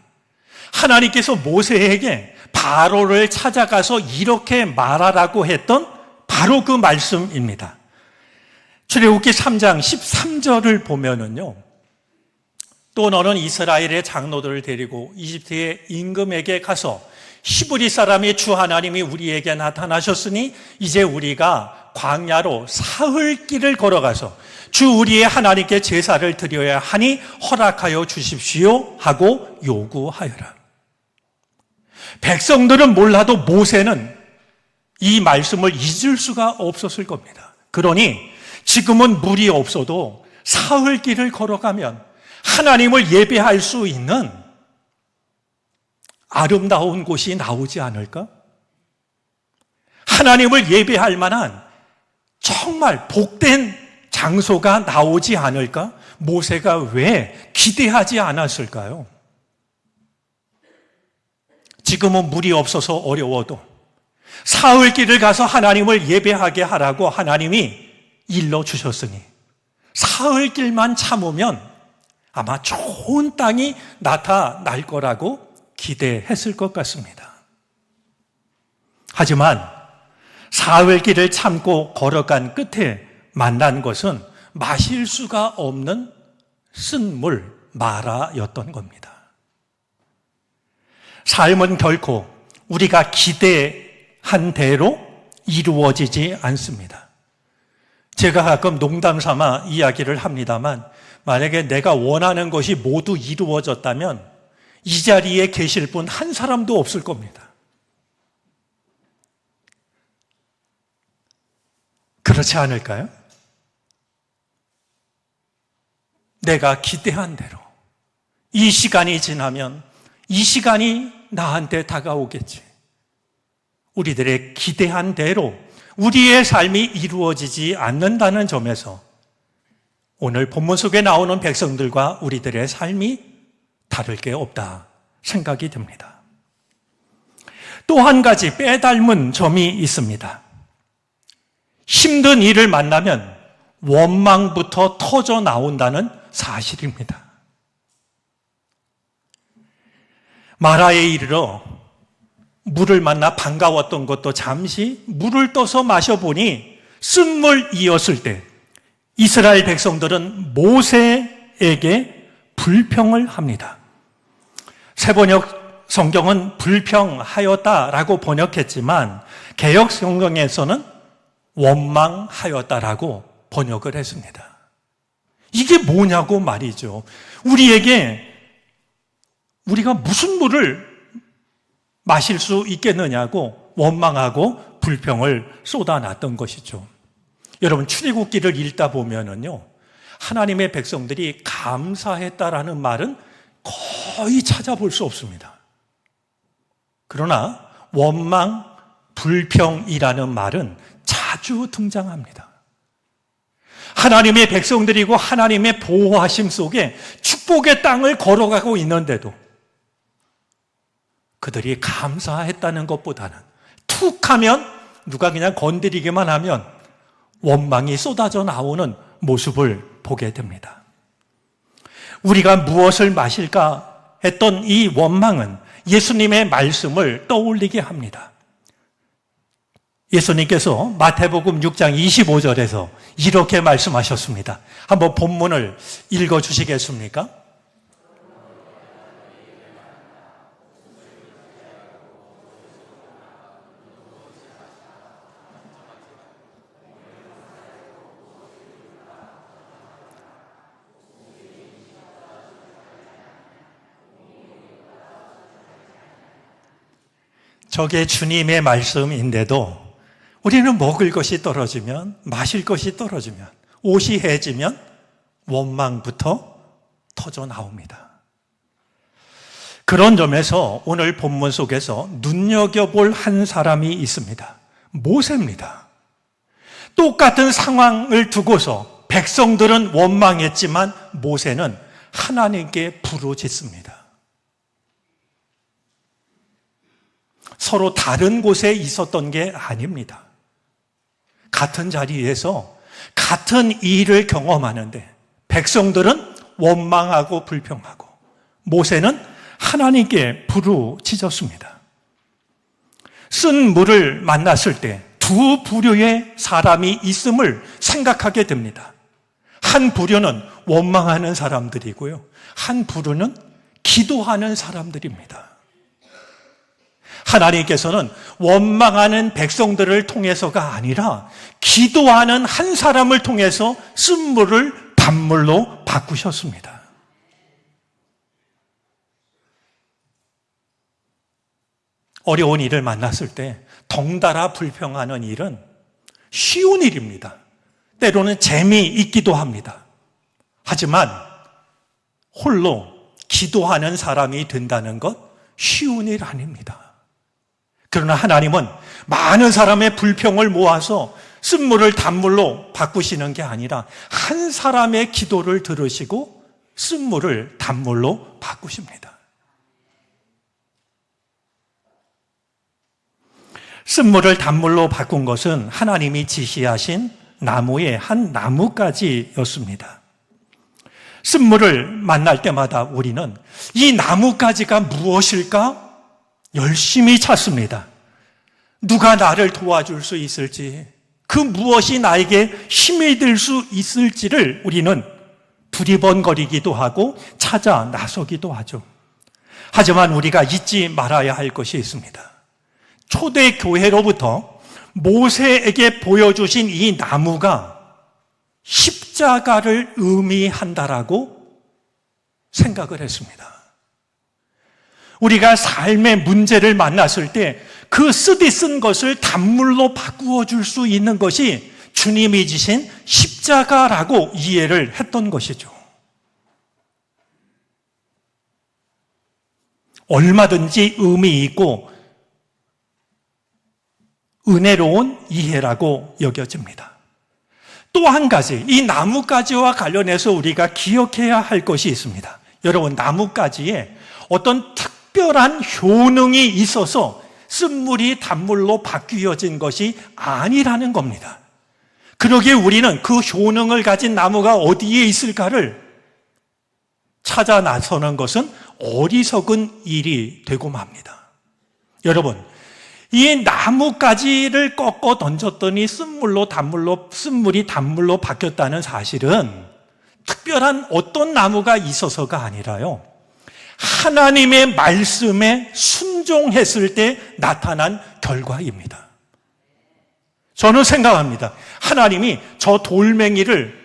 하나님께서 모세에게 바로를 찾아가서 이렇게 말하라고 했던 바로 그 말씀입니다. 출애굽기 3장 13절을 보면은요. 또 너는 이스라엘의 장로들을 데리고 이집트의 임금에게 가서 히브리 사람이 주 하나님이 우리에게 나타나셨으니 이제 우리가 광야로 사흘길을 걸어가서 주 우리의 하나님께 제사를 드려야 하니 허락하여 주십시오 하고 요구하여라. 백성들은 몰라도 모세는 이 말씀을 잊을 수가 없었을 겁니다. 그러니 지금은 물이 없어도 사흘길을 걸어가면 하나님을 예배할 수 있는 아름다운 곳이 나오지 않을까? 하나님을 예배할 만한 정말 복된 장소가 나오지 않을까? 모세가 왜 기대하지 않았을까요? 지금은 물이 없어서 어려워도 사흘길을 가서 하나님을 예배하게 하라고 하나님이 일러주셨으니 사흘길만 참으면 아마 좋은 땅이 나타날 거라고 기대했을 것 같습니다. 하지만 사흘길을 참고 걸어간 끝에 만난 것은 마실 수가 없는 쓴물 마라였던 겁니다. 삶은 결코 우리가 기대한 대로 이루어지지 않습니다. 제가 가끔 농담 삼아 이야기를 합니다만 만약에 내가 원하는 것이 모두 이루어졌다면 이 자리에 계실 분 한 사람도 없을 겁니다. 그렇지 않을까요? 내가 기대한 대로 이 시간이 지나면 이 시간이 나한테 다가오겠지. 우리들의 기대한 대로 우리의 삶이 이루어지지 않는다는 점에서 오늘 본문 속에 나오는 백성들과 우리들의 삶이 다를 게 없다 생각이 듭니다. 또 한 가지 빼닮은 점이 있습니다. 힘든 일을 만나면 원망부터 터져 나온다는 사실입니다. 마라에 이르러 물을 만나 반가웠던 것도 잠시 물을 떠서 마셔보니 쓴물이었을 때 이스라엘 백성들은 모세에게 불평을 합니다. 새번역 성경은 불평하였다라고 번역했지만 개역 성경에서는 원망하였다라고 번역을 했습니다. 이게 뭐냐고 말이죠. 우리가 무슨 물을 마실 수 있겠느냐고 원망하고 불평을 쏟아놨던 것이죠. 여러분, 출애굽기를 읽다 보면은요, 하나님의 백성들이 감사했다라는 말은 거의 찾아볼 수 없습니다. 그러나 원망, 불평이라는 말은 자주 등장합니다. 하나님의 백성들이고 하나님의 보호하심 속에 축복의 땅을 걸어가고 있는데도 그들이 감사했다는 것보다는 툭 하면 누가 그냥 건드리기만 하면 원망이 쏟아져 나오는 모습을 보게 됩니다. 우리가 무엇을 마실까 했던 이 원망은 예수님의 말씀을 떠올리게 합니다. 예수님께서 마태복음 6장 25절에서 이렇게 말씀하셨습니다. 한번 본문을 읽어주시겠습니까? 저게 주님의 말씀인데도 우리는 먹을 것이 떨어지면, 마실 것이 떨어지면, 옷이 해지면 원망부터 터져 나옵니다. 그런 점에서 오늘 본문 속에서 눈여겨볼 한 사람이 있습니다. 모세입니다. 똑같은 상황을 두고서 백성들은 원망했지만 모세는 하나님께 부르짖습니다. 서로 다른 곳에 있었던 게 아닙니다. 같은 자리에서 같은 일을 경험하는데 백성들은 원망하고 불평하고 모세는 하나님께 부르짖었습니다. 쓴 물을 만났을 때 두 부류의 사람이 있음을 생각하게 됩니다. 한 부류는 원망하는 사람들이고요. 한 부류는 기도하는 사람들입니다. 하나님께서는 원망하는 백성들을 통해서가 아니라 기도하는 한 사람을 통해서 쓴물을 단물로 바꾸셨습니다. 어려운 일을 만났을 때 덩달아 불평하는 일은 쉬운 일입니다. 때로는 재미있기도 합니다. 하지만 홀로 기도하는 사람이 된다는 것 쉬운 일 아닙니다. 그러나 하나님은 많은 사람의 불평을 모아서 쓴물을 단물로 바꾸시는 게 아니라 한 사람의 기도를 들으시고 쓴물을 단물로 바꾸십니다. 쓴물을 단물로 바꾼 것은 하나님이 지시하신 나무의 한 나뭇가지였습니다. 쓴물을 만날 때마다 우리는 이 나뭇가지가 무엇일까? 열심히 찾습니다. 누가 나를 도와줄 수 있을지, 그 무엇이 나에게 힘이 될 수 있을지를 우리는 두리번거리기도 하고 찾아 나서기도 하죠. 하지만 우리가 잊지 말아야 할 것이 있습니다. 초대교회로부터 모세에게 보여주신 이 나무가 십자가를 의미한다라고 생각을 했습니다. 우리가 삶의 문제를 만났을 때 그 쓰디쓴 것을 단물로 바꾸어 줄 수 있는 것이 주님이 지신 십자가라고 이해를 했던 것이죠. 얼마든지 의미 있고 은혜로운 이해라고 여겨집니다. 또 한 가지, 이 나뭇가지와 관련해서 우리가 기억해야 할 것이 있습니다. 여러분, 나뭇가지에 어떤 특별한 효능이 있어서 쓴물이 단물로 바뀌어진 것이 아니라는 겁니다. 그러기에 우리는 그 효능을 가진 나무가 어디에 있을까를 찾아 나서는 것은 어리석은 일이 되고 맙니다. 여러분, 이 나뭇가지를 꺾어 던졌더니 쓴물이 단물로 바뀌었다는 사실은 특별한 어떤 나무가 있어서가 아니라요, 하나님의 말씀에 순종했을 때 나타난 결과입니다. 저는 생각합니다. 하나님이 저 돌멩이를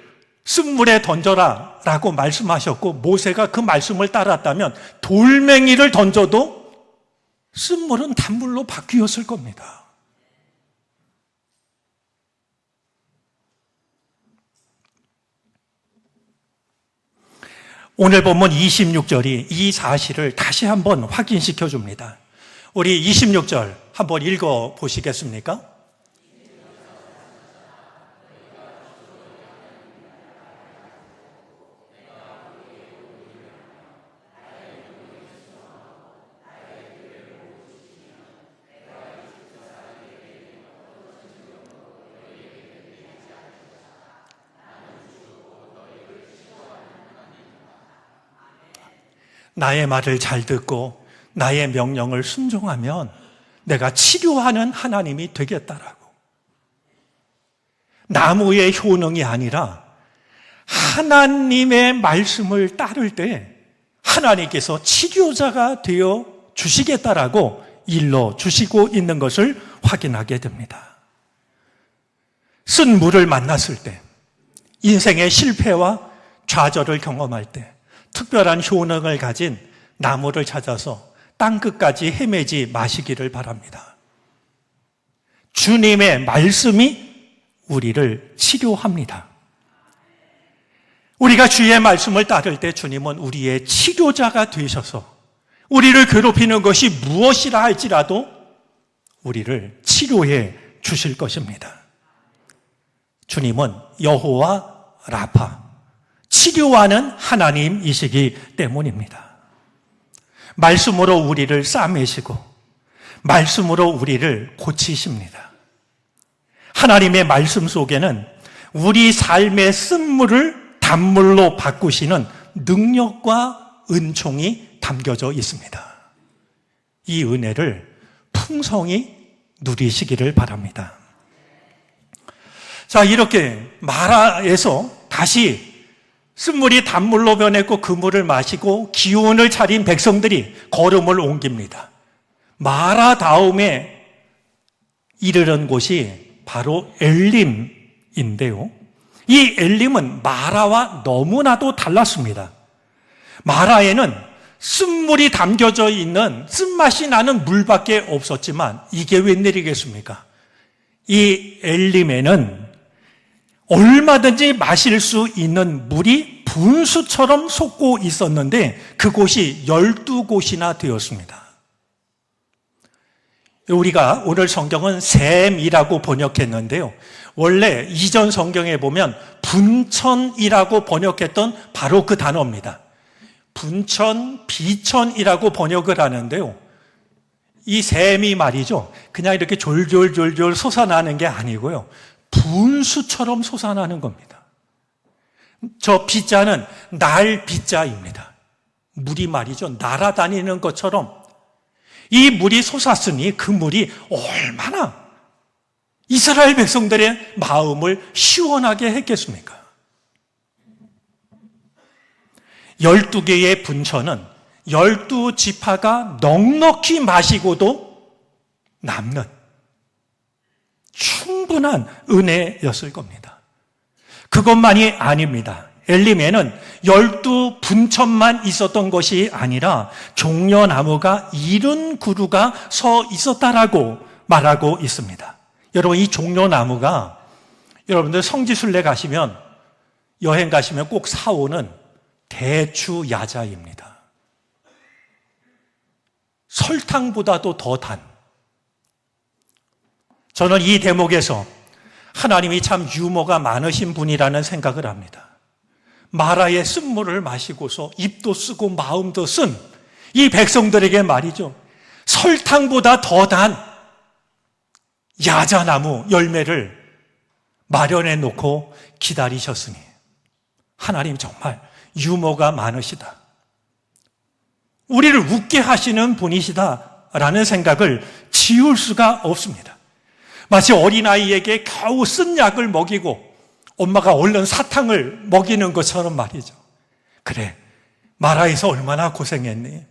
쓴물에 던져라 라고 말씀하셨고 모세가 그 말씀을 따랐다면 돌멩이를 던져도 쓴물은 단물로 바뀌었을 겁니다. 오늘 본문 26절이 이 사실을 다시 한번 확인시켜 줍니다. 우리 26절 한번 읽어 보시겠습니까? 나의 말을 잘 듣고 나의 명령을 순종하면 내가 치료하는 하나님이 되겠다라고. 나무의 효능이 아니라 하나님의 말씀을 따를 때 하나님께서 치료자가 되어 주시겠다라고 일러 주시고 있는 것을 확인하게 됩니다. 쓴 물을 만났을 때, 인생의 실패와 좌절을 경험할 때 특별한 효능을 가진 나무를 찾아서 땅끝까지 헤매지 마시기를 바랍니다. 주님의 말씀이 우리를 치료합니다. 우리가 주의 말씀을 따를 때 주님은 우리의 치료자가 되셔서 우리를 괴롭히는 것이 무엇이라 할지라도 우리를 치료해 주실 것입니다. 주님은 여호와 라파, 치료하는 하나님이시기 때문입니다. 말씀으로 우리를 싸매시고 말씀으로 우리를 고치십니다. 하나님의 말씀 속에는 우리 삶의 쓴물을 단물로 바꾸시는 능력과 은총이 담겨져 있습니다. 이 은혜를 풍성히 누리시기를 바랍니다. 자, 이렇게 마라에서 다시 쓴물이 단물로 변했고 그 물을 마시고 기운을 차린 백성들이 걸음을 옮깁니다. 마라 다음에 이르는 곳이 바로 엘림인데요. 이 엘림은 마라와 너무나도 달랐습니다. 마라에는 쓴물이 담겨져 있는 쓴맛이 나는 물밖에 없었지만 이게 웬일이겠습니까? 이 엘림에는 얼마든지 마실 수 있는 물이 분수처럼 솟고 있었는데 그곳이 12곳이나 되었습니다. 우리가 오늘 성경은 샘이라고 번역했는데요. 원래 이전 성경에 보면 분천이라고 번역했던 바로 그 단어입니다. 분천, 비천이라고 번역을 하는데요. 이 샘이 말이죠. 그냥 이렇게 졸졸졸졸 솟아나는 게 아니고요. 분수처럼 솟아나는 겁니다. 저 비자는 날 비자입니다. 물이 말이죠. 날아다니는 것처럼 이 물이 솟았으니 그 물이 얼마나 이스라엘 백성들의 마음을 시원하게 했겠습니까? 12개의 분천은 12지파가 넉넉히 마시고도 남는 충분한 은혜였을 겁니다. 그것만이 아닙니다. 엘림에는 12분천만 있었던 것이 아니라 종려나무가 70그루가 서 있었다라고 말하고 있습니다. 여러분, 이 종려나무가 여러분들 성지순례 가시면 여행 가시면 꼭 사오는 대추 야자입니다. 설탕보다도 더 단. 저는 이 대목에서 하나님이 참 유머가 많으신 분이라는 생각을 합니다. 마라의 쓴물을 마시고서 입도 쓰고 마음도 쓴 이 백성들에게 말이죠. 설탕보다 더 단 야자나무 열매를 마련해 놓고 기다리셨으니 하나님 정말 유머가 많으시다. 우리를 웃게 하시는 분이시다라는 생각을 지울 수가 없습니다. 마치 어린아이에게 겨우 쓴 약을 먹이고 엄마가 얼른 사탕을 먹이는 것처럼 말이죠. 그래, 마라에서 얼마나 고생했니?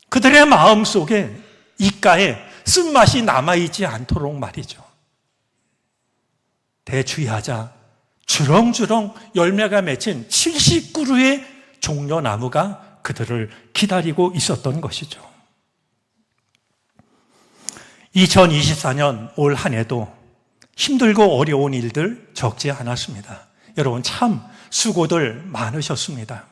그들의 마음속에, 입가에 쓴맛이 남아있지 않도록 말이죠. 대추이하자 주렁주렁 열매가 맺힌 70그루의 종려나무가 그들을 기다리고 있었던 것이죠. 2024년 올 한 해도 힘들고 어려운 일들 적지 않았습니다. 여러분 참 수고들 많으셨습니다.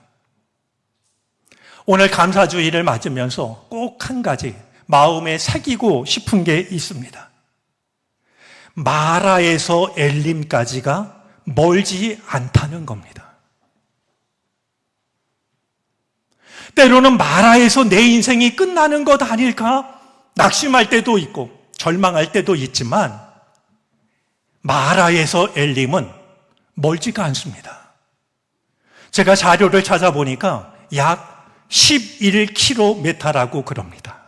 오늘 감사주일을 맞으면서 꼭 한 가지 마음에 새기고 싶은 게 있습니다. 마라에서 엘림까지가 멀지 않다는 겁니다. 때로는 마라에서 내 인생이 끝나는 것 아닐까? 낙심할 때도 있고 절망할 때도 있지만 마라에서 엘림은 멀지가 않습니다. 제가 자료를 찾아보니까 약 11km라고 그럽니다.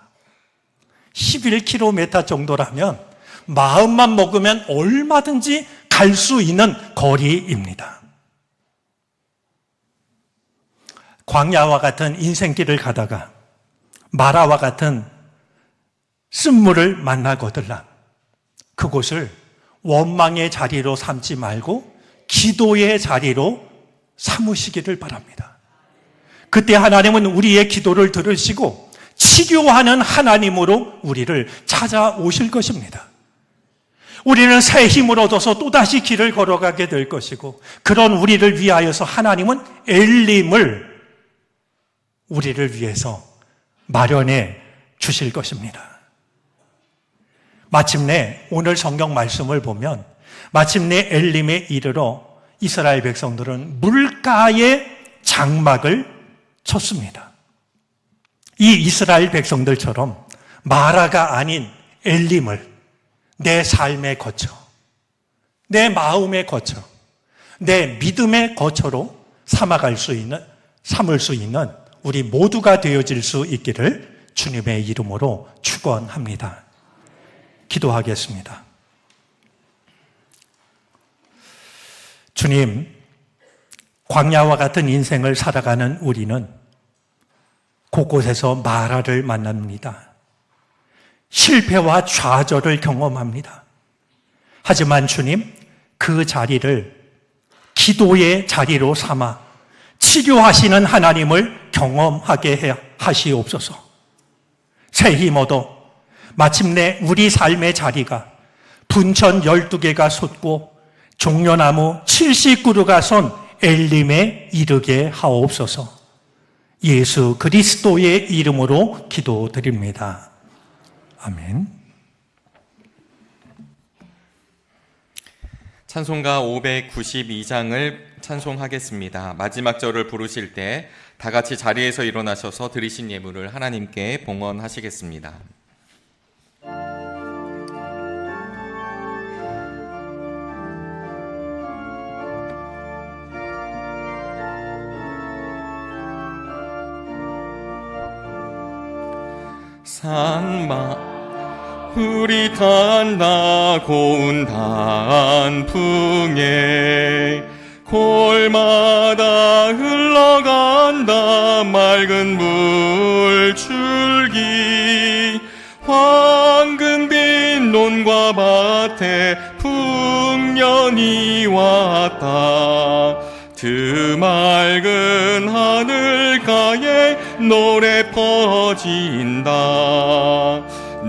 11km 정도라면 마음만 먹으면 얼마든지 갈 수 있는 거리입니다. 광야와 같은 인생길을 가다가 마라와 같은 쓴물을 만나거들라 그곳을 원망의 자리로 삼지 말고 기도의 자리로 삼으시기를 바랍니다. 그때 하나님은 우리의 기도를 들으시고 치료하는 하나님으로 우리를 찾아오실 것입니다. 우리는 새 힘을 얻어서 또다시 길을 걸어가게 될 것이고 그런 우리를 위하여서 하나님은 엘림을 우리를 위해서 마련해 주실 것입니다. 마침내 오늘 성경 말씀을 보면 마침내 엘림에 이르러 이스라엘 백성들은 물가에 장막을 쳤습니다. 이 이스라엘 백성들처럼 마라가 아닌 엘림을 내 삶의 거처, 내 마음의 거처, 내 믿음의 거처로 삼을 수 있는 우리 모두가 되어질 수 있기를 주님의 이름으로 축원합니다. 기도하겠습니다. 주님, 광야와 같은 인생을 살아가는 우리는 곳곳에서 마라를 만납니다. 실패와 좌절을 경험합니다. 하지만 주님, 그 자리를 기도의 자리로 삼아 치료하시는 하나님을 경험하게 하시옵소서. 새 힘 얻어 마침내 우리 삶의 자리가 분천 12개가 솟고 종려나무 70그루가 선 엘림에 이르게 하옵소서. 예수 그리스도의 이름으로 기도드립니다. 아멘. 찬송가 592장을 찬송하겠습니다. 마지막 절을 부르실 때 다 같이 자리에서 일어나셔서 드리신 예물을 하나님께 봉헌하시겠습니다. 산마 우리 탄다 고운 단풍에 골마다 흘러간다 맑은 물줄기 황금빛 논과 밭에 풍년이 왔다 드맑은 하늘가에 노래 퍼진다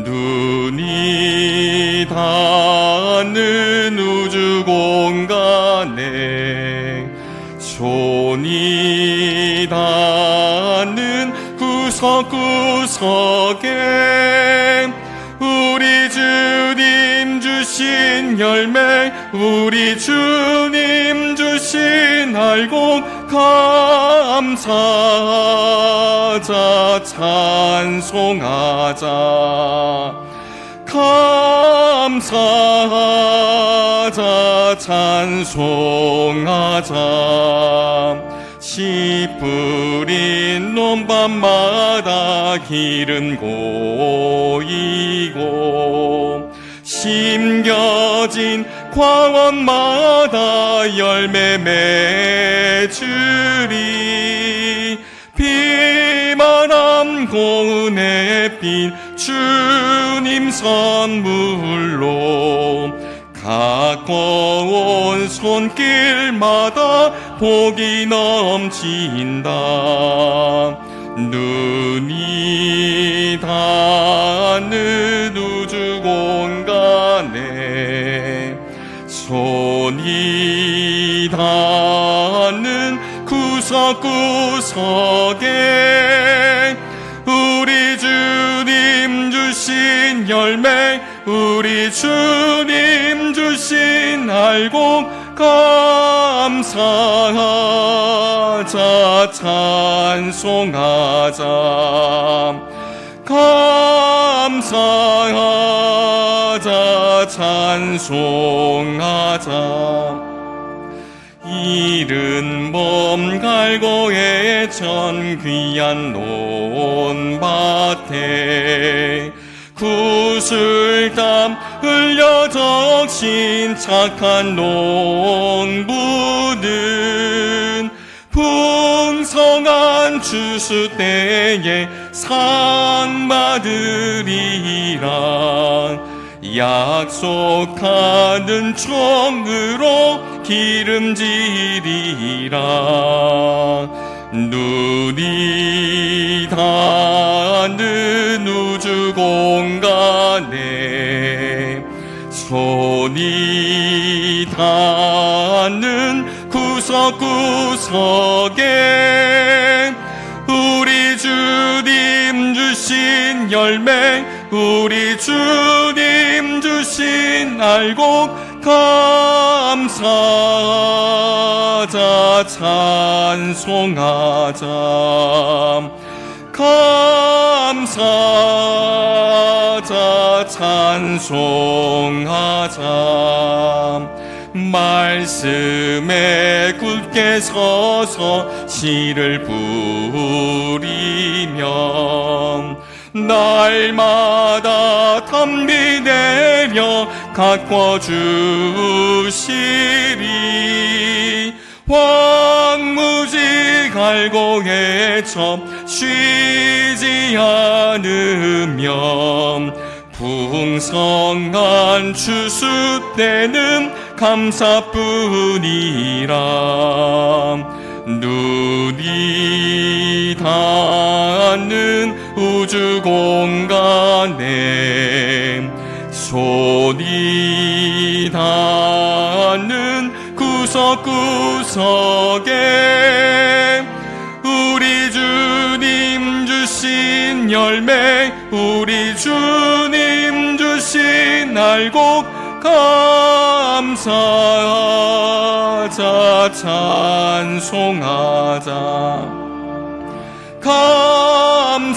눈이 닿는 우주 공간에 손이 닿는 구석구석에 우리 주님 주신 열매 우리 주님 주신 알곡 감사하자 찬송하자 감사하자 찬송하자 씨 뿌린 논밭마다 기름 고이고 심겨진 과원마다 열매 맺으리 비만함 고운의 빛 주님 선물로 가까운 손길마다 복이 넘친다 눈이 닿는 우주 공간에 손이 닿는 구석구석에 우리 주님 주신 열매 우리 주님 주신 알곡 감사하자 찬송하자 감사하자 찬송하자 이른 몸 갈고 애천 귀한 논밭에 구슬땀 흘려 적신 착한 농부는 풍성한 추수 때에 상 받으리라 약속하는 총으로 기름지리라 눈이 닿는 우주 공간에 손이 닿는 구석구석에 우리 주님 주신 열매 우리 주님 주신 알곡 감사하자 찬송하자 감사하자 찬송하자 말씀에 굳게 서서 씨를 뿌리면 날마다 단비 내려 가꿔 주시리 황무지 갈고 헤쳐 쉬지 않으면 풍성한 추수 때는 감사뿐이라 눈이 닿는 우주 공간에 손이 닿는 구석구석에 우리 주님 주신 열매 우리 주님 주신 알곡 감사하자 찬송하자 감사하자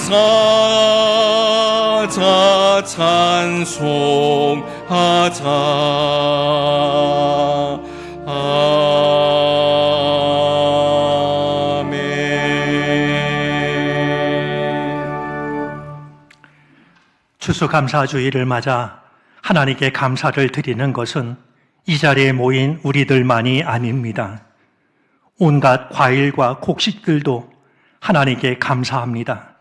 찬송하자 추수감사주의를 맞아 하나님께 감사를 드리는 것은 이 자리에 모인 우리들만이 아닙니다. 온갖 과일과 곡식들도 하나님께 감사합니다.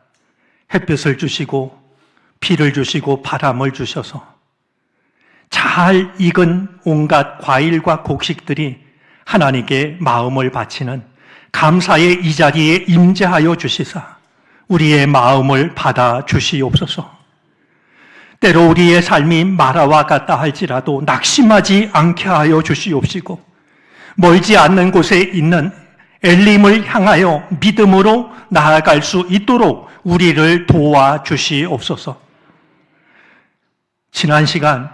햇볕을 주시고 비를 주시고 바람을 주셔서 잘 익은 온갖 과일과 곡식들이 하나님께 마음을 바치는 감사의 이 자리에 임재하여 주시사 우리의 마음을 받아 주시옵소서. 때로 우리의 삶이 마라와 같다 할지라도 낙심하지 않게 하여 주시옵시고 멀지 않는 곳에 있는 엘림을 향하여 믿음으로 나아갈 수 있도록 우리를 도와주시옵소서. 지난 시간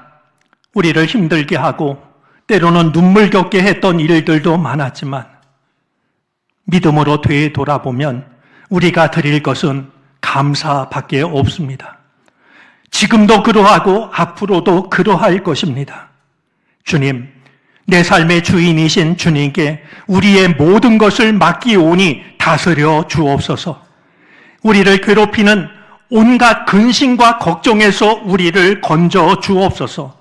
우리를 힘들게 하고 때로는 눈물겹게 했던 일들도 많았지만 믿음으로 되돌아보면 우리가 드릴 것은 감사밖에 없습니다. 지금도 그러하고 앞으로도 그러할 것입니다. 주님, 내 삶의 주인이신 주님께 우리의 모든 것을 맡기오니 다스려 주옵소서. 우리를 괴롭히는 온갖 근심과 걱정에서 우리를 건져 주옵소서.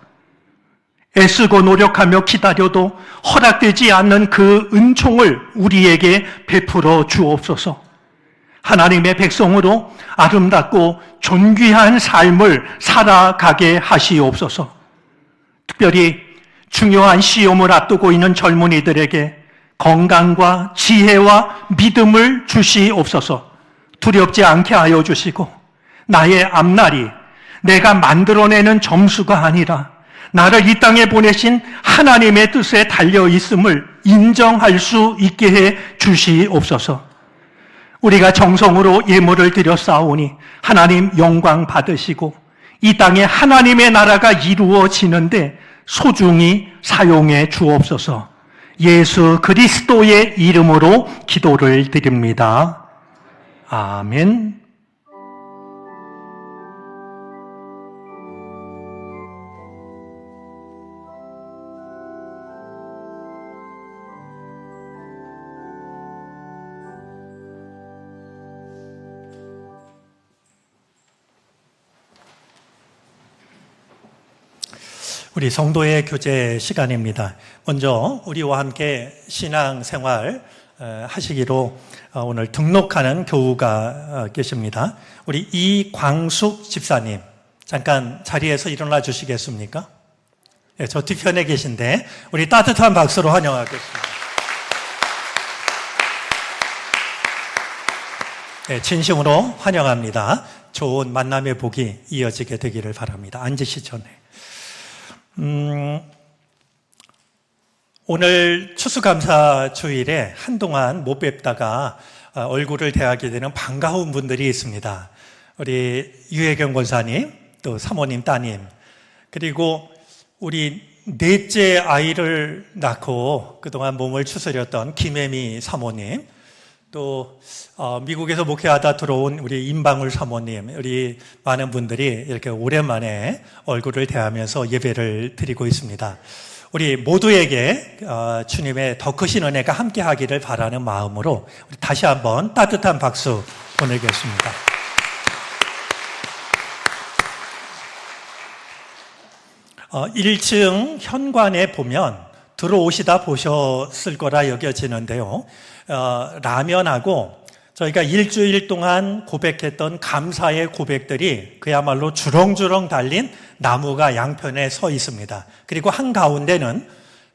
애쓰고 노력하며 기다려도 허락되지 않는 그 은총을 우리에게 베풀어 주옵소서. 하나님의 백성으로 아름답고 존귀한 삶을 살아가게 하시옵소서. 특별히 중요한 시험을 앞두고 있는 젊은이들에게 건강과 지혜와 믿음을 주시옵소서. 두렵지 않게 하여 주시고 나의 앞날이 내가 만들어내는 점수가 아니라 나를 이 땅에 보내신 하나님의 뜻에 달려 있음을 인정할 수 있게 해 주시옵소서. 우리가 정성으로 예물을 드려 싸우니 하나님 영광 받으시고 이 땅에 하나님의 나라가 이루어지는데 소중히 사용해 주옵소서. 예수 그리스도의 이름으로 기도를 드립니다. 아멘. 우리 성도의 교제 시간입니다. 먼저 우리와 함께 신앙생활 하시기로 오늘 등록하는 교우가 계십니다. 우리 이광숙 집사님, 잠깐 자리에서 일어나 주시겠습니까? 네, 저 뒤편에 계신데 우리 따뜻한 박수로 환영하겠습니다. 네, 진심으로 환영합니다. 좋은 만남의 복이 이어지게 되기를 바랍니다. 앉으시죠. 네. 오늘 추수감사 주일에 한동안 못 뵙다가 얼굴을 대하게 되는 반가운 분들이 있습니다. 우리 유혜경 권사님, 또 사모님 따님, 그리고 우리 넷째 아이를 낳고 그동안 몸을 추스렸던 김혜미 사모님, 또 미국에서 목회하다 들어온 우리 임방울 사모님, 우리 많은 분들이 이렇게 오랜만에 얼굴을 대하면서 예배를 드리고 있습니다. 우리 모두에게 주님의 더 크신 은혜가 함께하기를 바라는 마음으로 우리 다시 한번 따뜻한 박수 보내겠습니다. 어, 1층 현관에 보면 들어오시다 보셨을 거라 여겨지는데요. 라면하고 저희가 일주일 동안 고백했던 감사의 고백들이 그야말로 주렁주렁 달린 나무가 양편에 서 있습니다. 그리고 한가운데는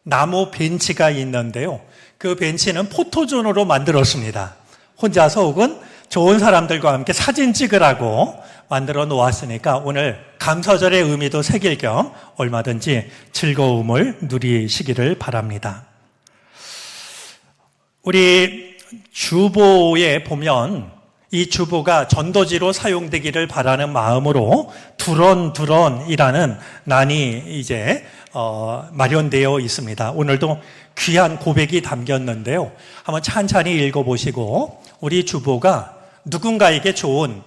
나무 벤치가 있는데요. 그 벤치는 포토존으로 만들었습니다. 혼자서 혹은 좋은 사람들과 함께 사진 찍으라고 만들어 놓았으니까 오늘 감사절의 의미도 새길 겸 얼마든지 즐거움을 누리시기를 바랍니다. 우리 주보에 보면 이 주보가 전도지로 사용되기를 바라는 마음으로 두런두런이라는 난이 이제 마련되어 있습니다. 오늘도 귀한 고백이 담겼는데요. 한번 찬찬히 읽어보시고 우리 주보가 누군가에게 좋은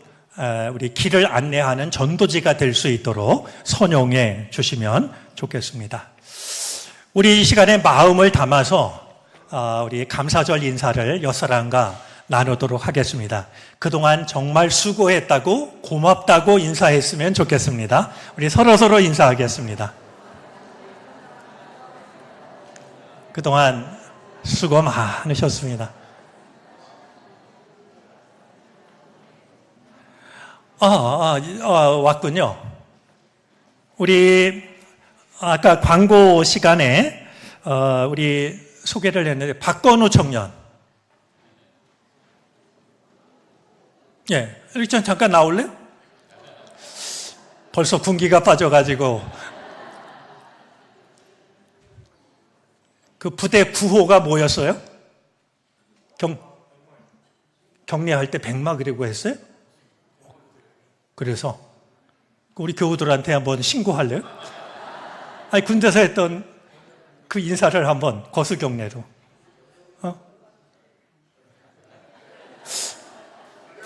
우리 길을 안내하는 전도지가 될 수 있도록 선용해 주시면 좋겠습니다. 우리 이 시간에 마음을 담아서 우리 감사절 인사를 옆사람과 나누도록 하겠습니다. 그동안 정말 수고했다고 고맙다고 인사했으면 좋겠습니다. 우리 서로 인사하겠습니다. 그동안 수고 많으셨습니다. 왔군요. 우리 아까 광고 시간에 우리 소개를 했는데 박건우 청년, 예, 일단 잠깐 나올래? 벌써 군기가 빠져가지고 그 부대 구호가 뭐였어요? 격리할 때 백마 그리고 했어요? 그래서 우리 교우들한테 한번 신고할래요? 아니 군대에서 했던 그 인사를 한번 거수경례로.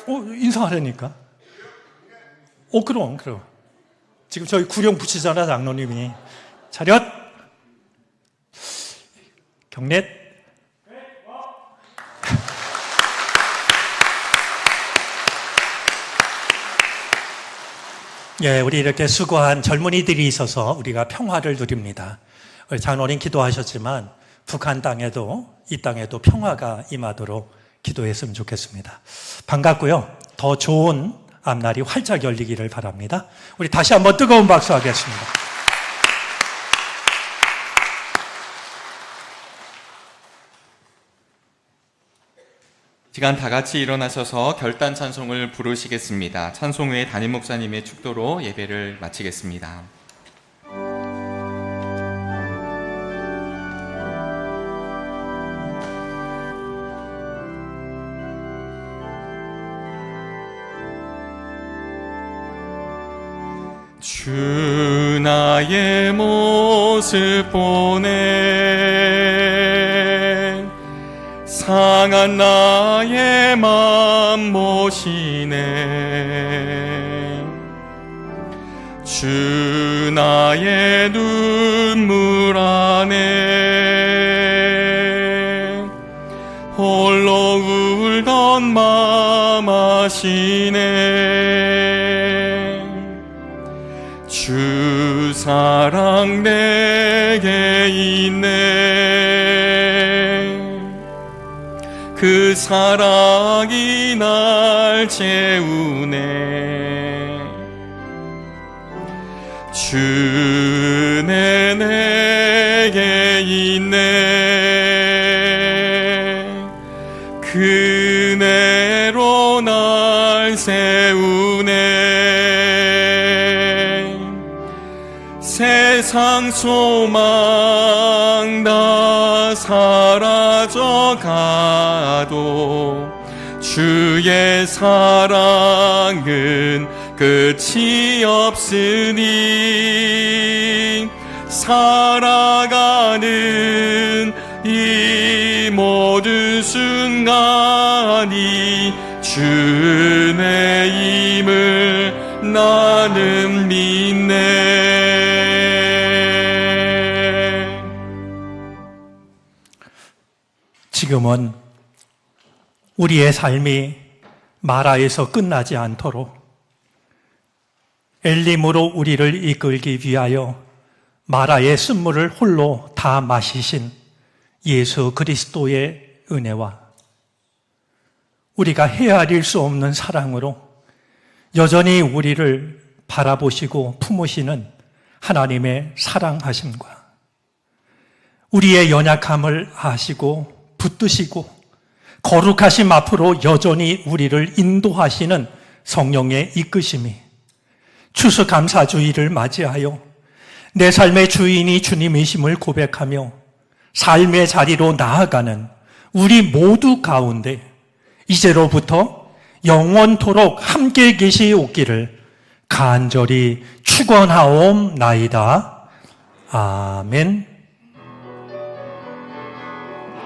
인사하려니까. 그럼. 지금 저희 구령 붙이잖아, 장로님이. 차렷! 경례! 예, 우리 이렇게 수고한 젊은이들이 있어서 우리가 평화를 누립니다. 우리 장로님 기도하셨지만 북한 땅에도 이 땅에도 평화가 임하도록 기도했으면 좋겠습니다. 반갑고요. 더 좋은 앞날이 활짝 열리기를 바랍니다. 우리 다시 한번 뜨거운 박수 하겠습니다. 시간 다 같이 일어나셔서 결단 찬송을 부르시겠습니다. 찬송 후에 담임 목사님의 축도로 예배를 마치겠습니다. 주 나의 모습 보내 상한 나의 맘 모시네 주 나의 눈물 안에 홀로 울던 맘 아시네 주 사랑 내게 있네 그 사랑이 날 채우네 주 은혜 내게 있네 그 은혜로 날 세우네 세상 소망 다 사라져가도 주의 사랑은 끝이 없으니 살아가는 이 모든 순간이 주 은혜임을 나는 믿네 지금은 우리의 삶이 마라에서 끝나지 않도록 엘림으로 우리를 이끌기 위하여 마라의 쓴물을 홀로 다 마시신 예수 그리스도의 은혜와 우리가 헤아릴 수 없는 사랑으로 여전히 우리를 바라보시고 품으시는 하나님의 사랑하심과 우리의 연약함을 아시고 붙드시고 거룩하심 앞으로 여전히 우리를 인도하시는 성령의 이끄심이 추수감사주의를 맞이하여 내 삶의 주인이 주님이심을 고백하며 삶의 자리로 나아가는 우리 모두 가운데 이제로부터 영원토록 함께 계시옵기를 간절히 축원하옵나이다. 아멘.